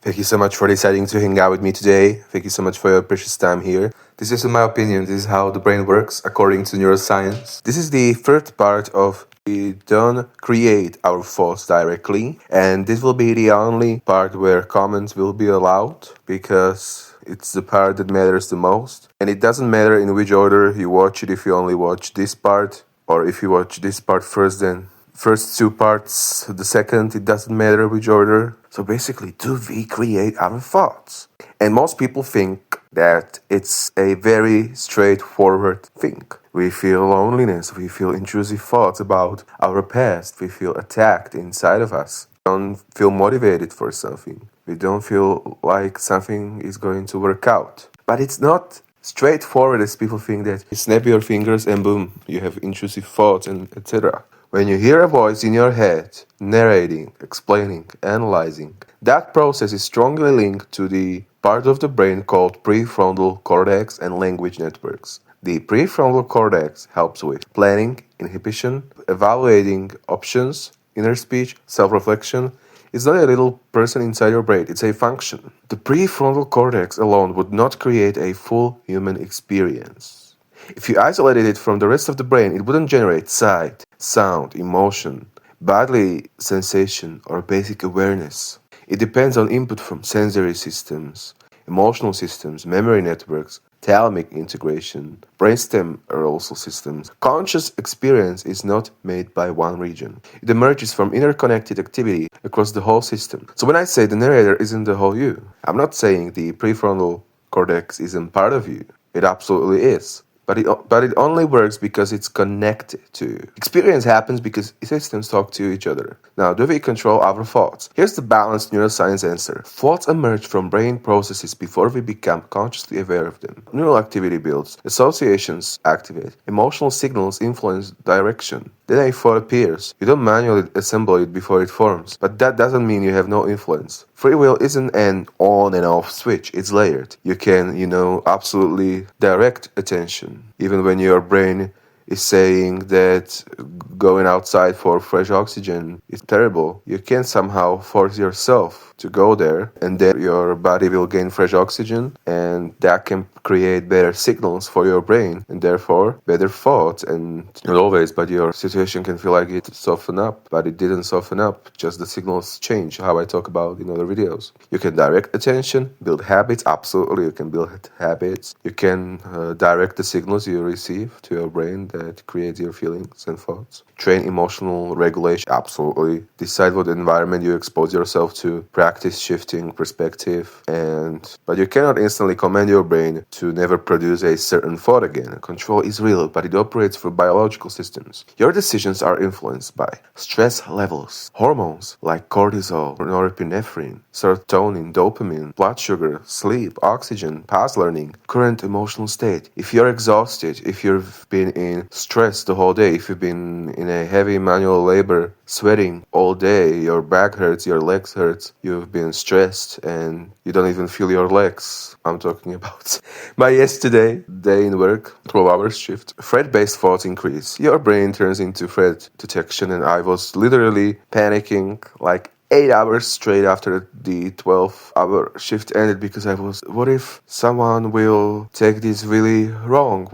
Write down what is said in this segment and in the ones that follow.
Thank you so much for deciding to hang out with me today. Thank you so much for your precious time here. This is, in my opinion, this is how the brain works according to neuroscience. This is the third part of we don't create our thoughts directly, and this will be the only part where comments will be allowed because it's the part that matters the most. And it doesn't matter in which order you watch it, if you only watch this part, or if you watch this part first, then first two parts, the second, it doesn't matter which order. So basically, do we create our thoughts? And most people think that it's a very straightforward thing. We feel loneliness, we feel intrusive thoughts about our past, we feel attacked inside of us. We don't feel motivated for something. We don't feel like something is going to work out. But it's not straightforward as people think that you snap your fingers and boom, you have intrusive thoughts and etc. When you hear a voice in your head, narrating, explaining, analyzing, that process is strongly linked to the part of the brain called prefrontal cortex and language networks. The prefrontal cortex helps with planning, inhibition, evaluating options, inner speech, self-reflection. It's not a little person inside your brain, it's a function. The prefrontal cortex alone would not create a full human experience. If you isolated it from the rest of the brain, it wouldn't generate sight, sound, emotion, bodily sensation, or basic awareness. It depends on input from sensory systems, emotional systems, memory networks, thalamic integration, brainstem arousal systems. Conscious experience is not made by one region. It emerges from interconnected activity across the whole system. So when I say the narrator isn't the whole you, I'm not saying the prefrontal cortex isn't part of you. It absolutely is. But it only works because it's connected to you. Experience happens because systems talk to each other. Now, do we control our thoughts? Here's the balanced neuroscience answer. Thoughts emerge from brain processes before we become consciously aware of them. Neural activity builds, associations activate, emotional signals influence direction. Then a thought appears. You don't manually assemble it before it forms, but that doesn't mean you have no influence. Free will isn't an on and off switch, it's layered. You can, absolutely direct attention. Even when your brain is saying that going outside for fresh oxygen is terrible, you can somehow force yourself to go there, and then your body will gain fresh oxygen, and that can create better signals for your brain, and therefore better thoughts. And not always, but your situation can feel like it softened up, but it didn't soften up, just the signals change, how I talk about in other videos. You can direct attention, build habits, absolutely, you can build habits. You can direct the signals you receive to your brain that create your feelings and thoughts. Train emotional regulation, absolutely. Decide what environment you expose yourself to. Practice shifting perspective, but you cannot instantly command your brain to never produce a certain thought again. Control is real, but it operates through biological systems. Your decisions are influenced by stress levels, hormones like cortisol, norepinephrine, serotonin, dopamine, blood sugar, sleep, oxygen, past learning, current emotional state. If you're exhausted, if you've been in stress the whole day, if you've been in a heavy manual labor, sweating all day, your back hurts, your legs hurt, you've been stressed and you don't even feel your legs. I'm talking about my yesterday day in work, 12-hour shift. Threat-based thoughts increase. Your brain turns into threat detection, and I was literally panicking like 8 hours straight after the 12-hour shift ended because what if someone will take this really wrong?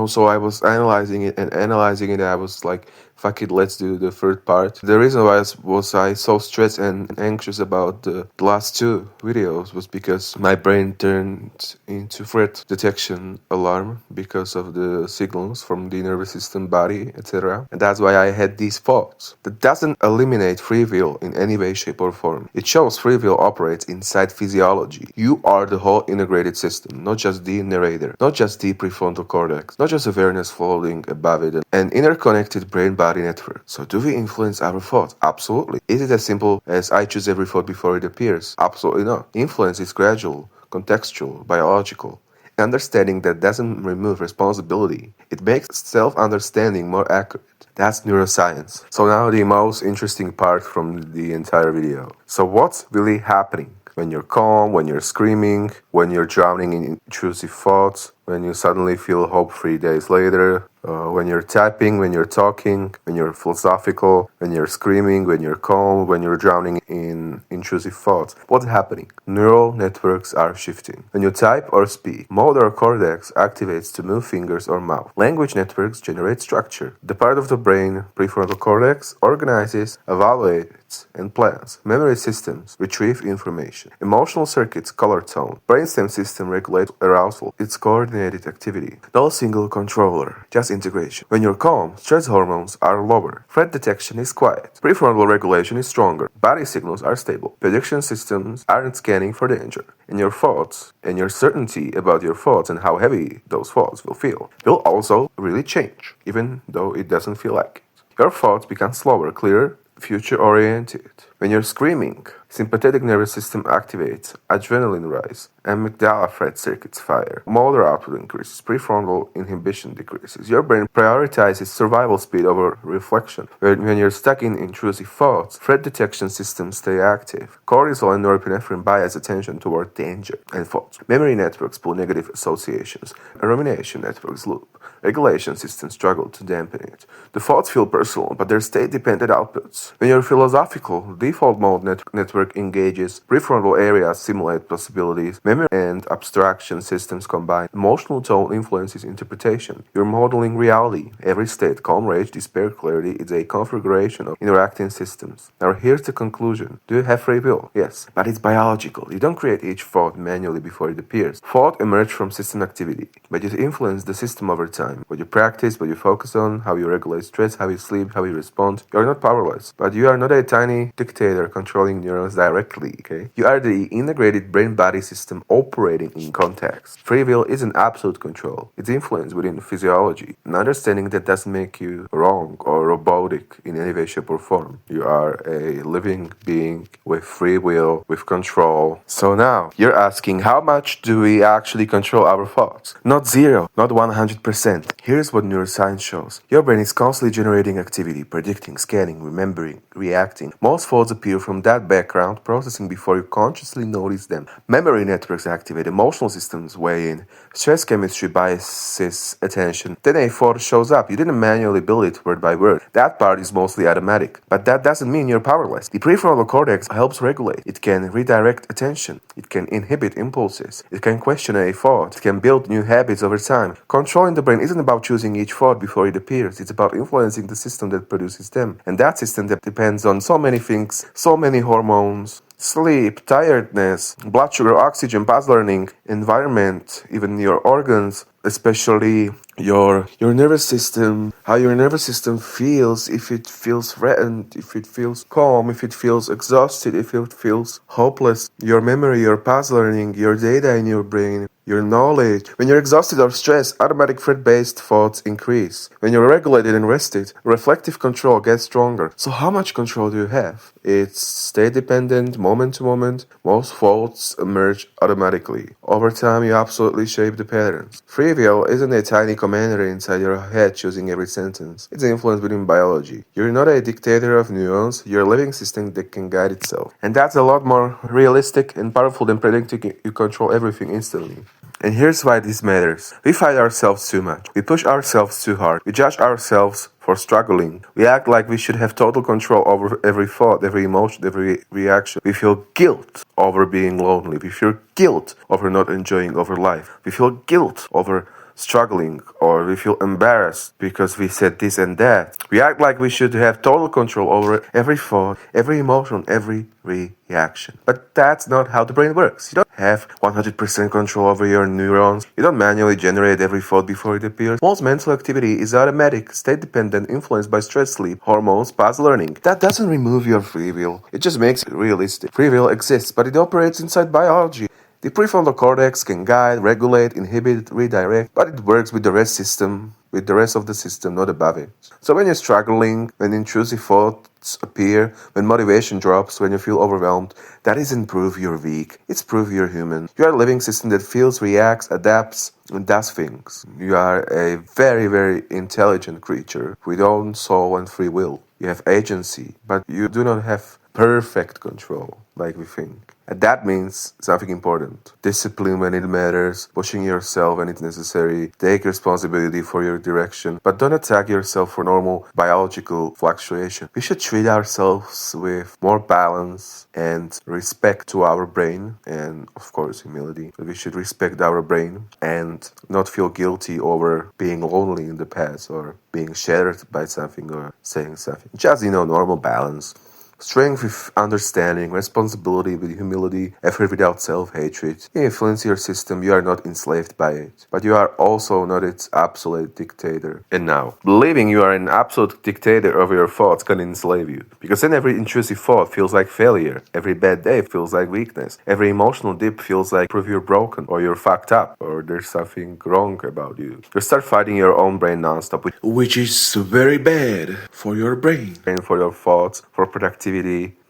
So I was analyzing it, I was like, fuck it, let's do the third part. The reason why I so stressed and anxious about the last two videos was because my brain turned into threat detection alarm because of the signals from the nervous system, body, etc. And that's why I had these thoughts. That doesn't eliminate free will in any way, shape, or form. It shows free will operates inside physiology. You are the whole integrated system, not just the narrator, not just the prefrontal cortex, not just awareness floating above it, an interconnected brain-body network. So do we influence our thoughts? Absolutely. Is it as simple as I choose every thought before it appears? Absolutely not. Influence is gradual, contextual, biological. Understanding that doesn't remove responsibility. It makes self-understanding more accurate. That's neuroscience. So now the most interesting part from the entire video. So what's really happening? When you're calm, when you're screaming, when you're drowning in intrusive thoughts, when you suddenly feel hope 3 days later, When you're typing, when you're talking, when you're philosophical, when you're screaming, when you're calm, when you're drowning in intrusive thoughts. What's happening? Neural networks are shifting. When you type or speak, motor cortex activates to move fingers or mouth. Language networks generate structure. The part of the brain, prefrontal cortex, organizes, evaluates, and plans. Memory systems retrieve information. Emotional circuits color tone. Brainstem system regulates arousal. It's coordinated activity. No single controller, just integration. When you're calm, stress hormones are lower. Threat detection is quiet. Prefrontal regulation is stronger. Body signals are stable. Prediction systems aren't scanning for danger. And your thoughts and your certainty about your thoughts and how heavy those thoughts will feel will also really change, even though it doesn't feel like it. Your thoughts become slower, clearer, future-oriented. When you're screaming, sympathetic nervous system activates, adrenaline rise, amygdala threat circuits fire, motor output increases, prefrontal inhibition decreases. Your brain prioritizes survival speed over reflection. When you're stuck in intrusive thoughts, threat detection systems stay active. Cortisol and norepinephrine bias attention toward danger and thoughts. Memory networks pull negative associations. Rumination networks loop. Regulation systems struggle to dampen it. The thoughts feel personal, but they're state-dependent outputs. When you're philosophical, default mode network engages. Prefrontal areas simulate possibilities. Memory and abstraction systems combine. Emotional tone influences interpretation. You're modeling reality. Every state, calm, rage, despair, clarity, is a configuration of interacting systems. Now here's the conclusion. Do you have free will? Yes, but it's biological. You don't create each thought manually before it appears. Thought emerge from system activity, but you influence the system over time. What you practice, what you focus on, how you regulate stress, how you sleep, how you respond. You're not powerless, but you are not a tiny dictator controlling neurons directly, okay? You are the integrated brain-body system operating in context. Free will isn't absolute control. It's influence within physiology. And understanding that doesn't make you wrong or robotic in any way, shape, or form. You are a living being with free will, with control. So now, you're asking, how much do we actually control our thoughts? Not zero, not 100%. Here's what neuroscience shows. Your brain is constantly generating activity, predicting, scanning, remembering, reacting. Most thoughts appear from that background processing before you consciously notice them. Memory networks activate, emotional systems weigh in, stress chemistry biases attention. Then a thought shows up. You didn't manually build it word by word. That part is mostly automatic. But that doesn't mean you're powerless. The prefrontal cortex helps regulate. It can redirect attention. It can inhibit impulses. It can question a thought. It can build new habits over time. Controlling the brain isn't about choosing each thought before it appears. It's about influencing the system that produces them. And that system that depends on so many things, so many hormones, sleep, tiredness, blood sugar, oxygen, past learning, environment, even your organs, especially your nervous system, how your nervous system feels, if it feels threatened, if it feels calm, if it feels exhausted, if it feels hopeless, your memory, your past learning, your data in your brain, your knowledge. When you're exhausted or stressed, automatic threat-based thoughts increase. When you're regulated and rested, reflective control gets stronger. So how much control do you have? It's state-dependent, moment to moment. Most thoughts emerge automatically. Over time, you absolutely shape the patterns. Free will isn't a tiny commander inside your head choosing every sentence. It's influenced within biology. You're not a dictator of neurons, you're a living system that can guide itself. And that's a lot more realistic and powerful than predicting you control everything instantly. And here's why this matters. We fight ourselves too much. We push ourselves too hard. We judge ourselves for struggling. We act like we should have total control over every thought, every emotion, every reaction. We feel guilt over being lonely. We feel guilt over not enjoying our life. We feel guilt over struggling, or we feel embarrassed because we said this and that. We act like we should have total control over every thought, every emotion, every reaction. But that's not how the brain works. You don't have 100% control over your neurons. You don't manually generate every thought before it appears. Most mental activity is automatic, state-dependent, influenced by stress, sleep, hormones, past learning. That doesn't remove your free will. It just makes it realistic. Free will exists, but it operates inside biology. The prefrontal cortex can guide, regulate, inhibit, redirect, but it works with the rest of the system, not above it. So when you're struggling, when intrusive thoughts appear, when motivation drops, when you feel overwhelmed, that isn't proof you're weak. It's proof you're human. You are a living system that feels, reacts, adapts, and does things. You are a very, very intelligent creature with own soul and free will. You have agency, but you do not have perfect control like we think. And that means something important. Discipline when it matters, pushing yourself when it's necessary, take responsibility for your direction, but don't attack yourself for normal biological fluctuation. We should treat ourselves with more balance and respect to our brain, and of course humility. We should respect our brain and not feel guilty over being lonely in the past or being shattered by something or saying something. Just, normal balance. Strength with understanding, responsibility with humility, effort without self-hatred. You influence your system, you are not enslaved by it. But you are also not its absolute dictator. And now, believing you are an absolute dictator over your thoughts can enslave you. Because then every intrusive thought feels like failure. Every bad day feels like weakness. Every emotional dip feels like proof you're broken, or you're fucked up, or there's something wrong about you. You start fighting your own brain nonstop, which is very bad for your brain. And for your thoughts, for productivity,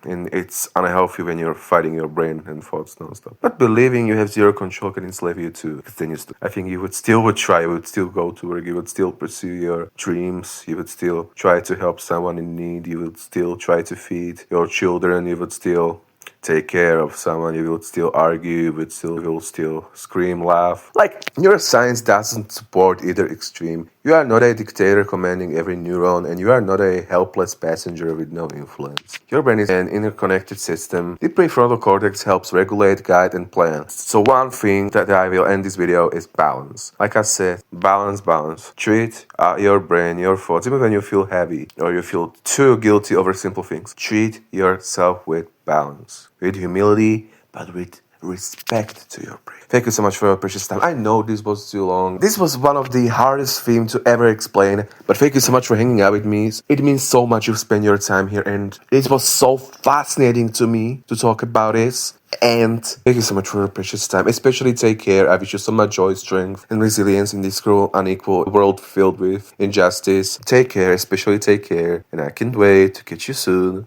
and it's unhealthy when you're fighting your brain and thoughts nonstop. But believing you have zero control can enslave you too. I think you would try, you would still go to work, you would still pursue your dreams, you would still try to help someone in need, you would still try to feed your children, you would still take care of someone, you will still argue, you will still scream, laugh. Like, neuroscience doesn't support either extreme. You are not a dictator commanding every neuron, and you are not a helpless passenger with no influence. Your brain is an interconnected system. The prefrontal cortex helps regulate, guide, and plan. So one thing that I will end this video is balance. Like I said, balance. Treat your brain, your thoughts, even when you feel heavy or you feel too guilty over simple things. Treat yourself with balance, with humility, but with respect to your brain. Thank you so much for your precious time. I know this was too long. This was one of the hardest themes to ever explain, but thank you so much for hanging out with me. It means so much you spend your time here, and it was so fascinating to me to talk about this. And thank you so much for your precious time. Especially take care. I wish you so much joy, strength, and resilience in this cruel, unequal world filled with injustice. Take care, especially take care. And I can't wait to catch you soon.